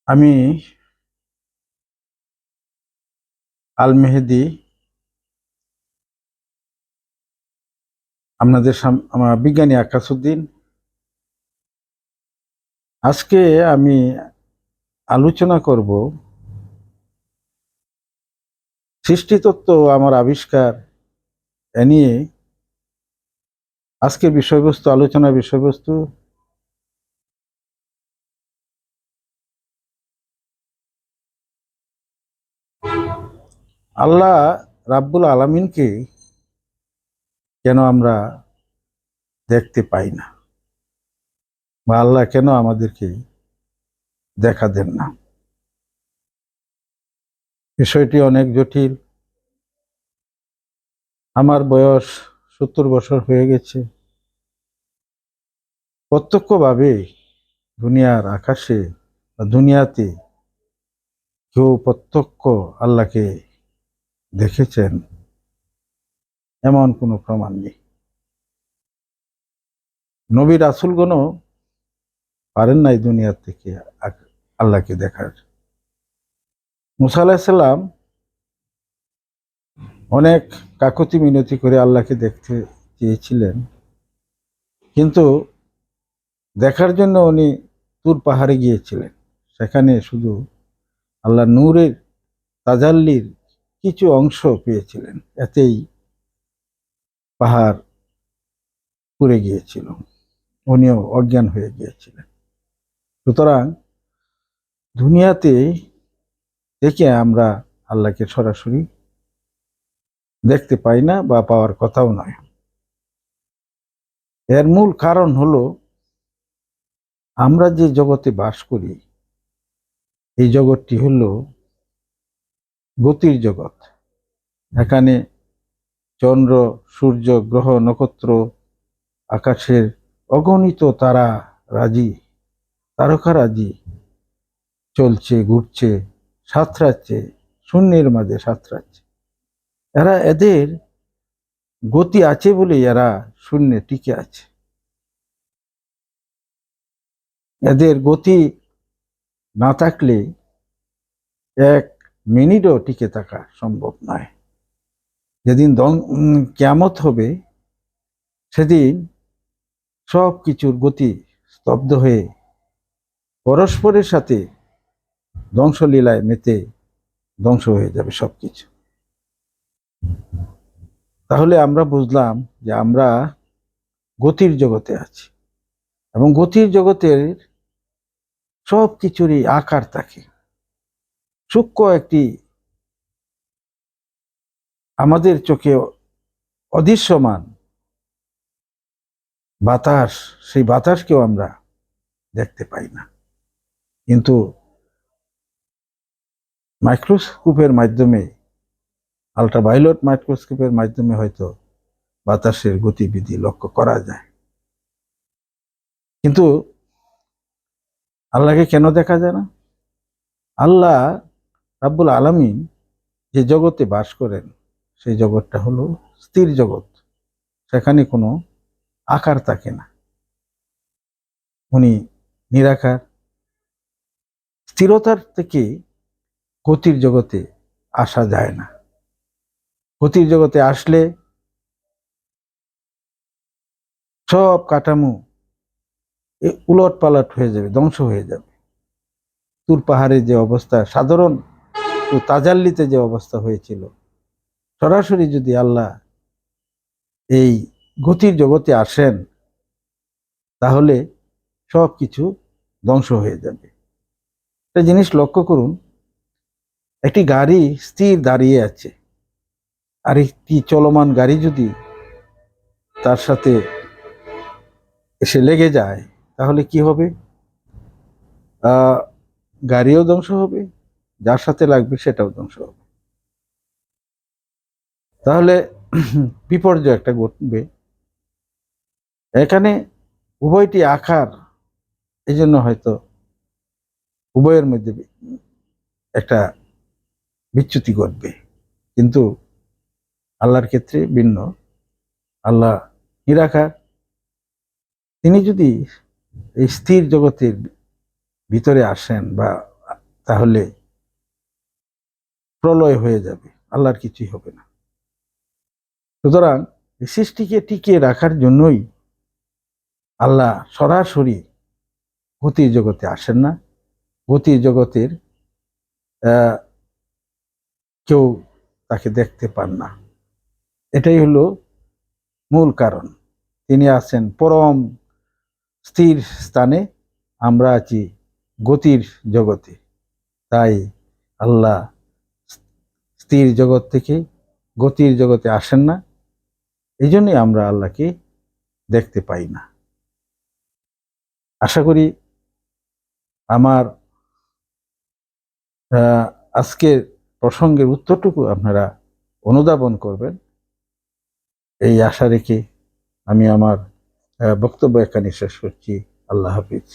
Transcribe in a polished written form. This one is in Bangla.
আমি আল মেহেদি আমার বিজ্ঞানী আকাশুদ্দিন। আজকে আমি আলোচনা করব সৃষ্টিতত্ত্ব আমার আবিষ্কার এ নিয়ে। আজকের বিষয়বস্তু, আলোচনার বিষয়বস্তু আল্লাহ রাব্বুল আলামিনকে কেন আমরা দেখতে পাই না, বা আল্লাহ কেন আমাদেরকে দেখা দেন না। বিষয়টি অনেক জটিল। আমার বয়স 70 বছর হয়ে গেছে। প্রত্যক্ষভাবে দুনিয়ার আকাশে বা দুনিয়াতে কেউ প্রত্যক্ষ আল্লাহকে দেখেছেন এমন কোনো প্রমাণ নেই। নবী রাসূলগণও পারেন নাই দুনিয়ার থেকে আল্লাহকে দেখার। মুসা আলাইহিস সালাম অনেক কাকুতি মিনতি করে আল্লাহকে দেখতে চেয়েছিলেন, কিন্তু দেখার জন্য উনি তুর পাহাড়ে গিয়েছিলেন। সেখানে শুধু আল্লাহ নূরের তাজাল্লির কিছু অংশ পেয়েছিলেন, এতেই পাহাড় পুড়ে গিয়েছিল, উনিও অজ্ঞান হয়ে গিয়েছিলেন। সুতরাং দুনিয়াতে থেকে আমরা আল্লাহকে সরাসরি দেখতে পাই না, বা পাওয়ার কথাও নয়। এর মূল কারণ হলো আমরা যে জগতে বাস করি, এই জগৎটি হলো গতির জগৎ। এখানে চন্দ্র, সূর্য, গ্রহ, নক্ষত্র, আকাশের অগণিত তারকারাজি চলছে, ঘুরছে, সাঁতরাচ্ছে, শূন্যের মাঝে সাঁতরাচ্ছে। এদের গতি আছে বলে এরা শূন্যে টিকে আছে। এদের গতি না থাকলে এক মিনিটও টিকে থাকা সম্ভব নয়। যেদিন কিয়ামত হবে, সেদিন সব কিছুর গতি স্তব্ধ হয়ে পরস্পরের সাথে ধ্বংসলীলায় মেতে ধ্বংস হয়ে যাবে সবকিছু। তাহলে আমরা বুঝলাম যে আমরা গতির জগতে আছি, এবং গতির জগতের সব কিছুরই আকার থাকে। সূক্ষ্ম একটি আমাদের চোখে অদৃশ্যমান বাতাস, সেই বাতাসকেও আমরা দেখতে পাই না, কিন্তু মাইক্রোস্কোপের মাধ্যমে, আল্ট্রাভায়োলেট মাইক্রোস্কোপের মাধ্যমে হয়তো বাতাসের গতিবিধি লক্ষ্য করা যায়। কিন্তু আল্লাহকে কেন দেখা যায় না? আল্লাহ রাব্বুল আলামিন যে জগতে বাস করেন, সেই জগৎটা হলো স্থির জগৎ। সেখানে কোনো আকার থাকে না, উনি নিরাকার। স্থিরতার থেকে গতির জগতে আসা যায় না। গতির জগতে আসলে সব কাঠামো উলট পালট হয়ে যাবে, ধ্বংস হয়ে যাবে। তুর পাহাড়ের যে অবস্থা, সাধারণ তাজাল্লিতে যে অবস্থা হয়েছিল, সরাসরি যদি আল্লাহ এই গতির জগতে আসেন, তাহলে সব কিছু ধ্বংস হয়ে যাবে। একটা জিনিস লক্ষ্য করুন, একটি গাড়ি স্থির দাঁড়িয়ে আছে, আর একটি চলমান গাড়ি যদি তার সাথে এসে লেগে যায়, তাহলে কি হবে? গাড়িও ধ্বংস হবে, যার সাথে লাগবে সেটাও ধ্বংস হবে। তাহলে বিপর্যয় একটা ঘটবে। এখানে উভয়টি আকার, এই জন্য হয়তো উভয়ের মধ্যে একটা বিচ্যুতি ঘটবে, কিন্তু আল্লাহর ক্ষেত্রে ভিন্ন। আল্লাহ নিরাকার। তিনি যদি এই স্থির জগতের ভিতরে আসেন, বা তাহলে প্রলয় হয়ে যাবে, আল্লাহর কিছুই হবে না। সুতরাং এই সৃষ্টিকে টিকিয়ে রাখার জন্যই আল্লাহ সরাসরি গতির জগতে আসেন না। গতির জগতের কেউ তাকে দেখতে পান না। এটাই হলো মূল কারণ। তিনি আছেন পরম স্থির স্থানে, আমরা আছি গতির জগতে। তাই আল্লাহ স্থির জগৎ থেকে গতির জগতে আসেন না, এই জন্যই আমরা আল্লাহকে দেখতে পাই না। আশা করি আমার আজকের প্রসঙ্গের উত্তরটুকু আপনারা অনুধাবন করবেন, এই আশা রেখে আমি আমার বক্তব্য এখানে শেষ করছি। আল্লাহ হাফিজ।